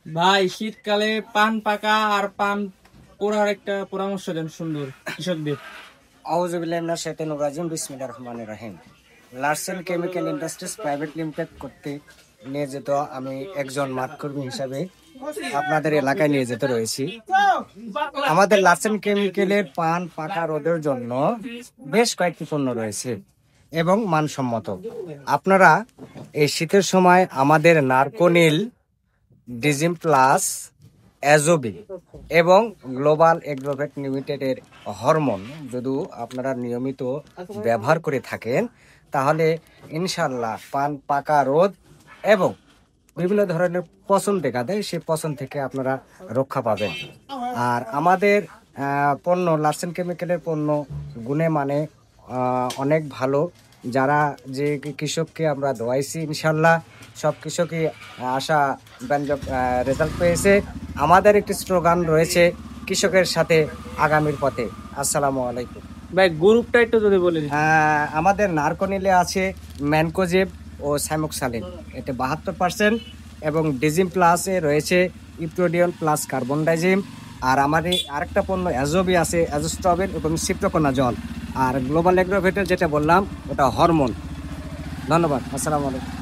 ভাই শীতকালে পান পাকা আর পান পোড়ার একটা পরামর্শ দেন সুন্দর কৃষকদের। আউযুবিল্লাহি মিনাশ শাইতানির রাজিম, বিসমিল্লাহির রহমানির রহিম। Larsen chemical industries private limited করতে নিয়োজিত আমি একজন মাঠকর্মী হিসাবে আপনাদের এলাকায় নিয়োজিত রয়েছি। আমাদের লারসেন কেমিক্যালের পান পাকা রোধের জন্য বেশ কয়েকটি পণ্য রয়েছে এবং মানসম্মত। আপনারা এই শীতের সময় আমাদের নারকোনিল, ডিজিম প্লাস, অ্যাজোবি এবং গ্লোবাল এগ্রোভেট লিমিটেডের হরমোন যদি আপনারা নিয়মিত ব্যবহার করে থাকেন তাহলে ইনশাল্লাহ পান পাকা রোধ এবং বিভিন্ন ধরনের পচন দেখা দেয়, সেই পচন থেকে আপনারা রক্ষা পাবেন। আর আমাদের পণ্য লারসেন কেমিক্যালের পণ্য গুণে মানে অনেক ভালো। যারা যে কৃষককে আমরা দোয়াইছি ইনশাল্লাহ সব কৃষকই আশা ব্যঞ্জক রেজাল্ট পেয়েছে। আমাদের একটি স্লোগান রয়েছে, কৃষকের সাথে আগামীর পথে। আসসালামু আলাইকুম। ভাই গ্রুপটা একটু যদি বলেন। আমাদের নারকোনিলে আছে ম্যানকোজেব ও সাইমোক্সালিন, এতে 72%, এবং ডিজিম প্লাসে রয়েছে ইপ্রোডিয়ন প্লাস কার্বন ডাইজিম। আর আমাদের আরেকটা পণ্য অ্যাজোবি আছে, অ্যাজোস্ট্রবেন এবং সিপ্রোকোনাজল। আর গ্লোবাল এগ্রোভেটের যেটা বললাম ওটা হরমোন। ধন্যবাদ। আসসালামু আলাইকুম।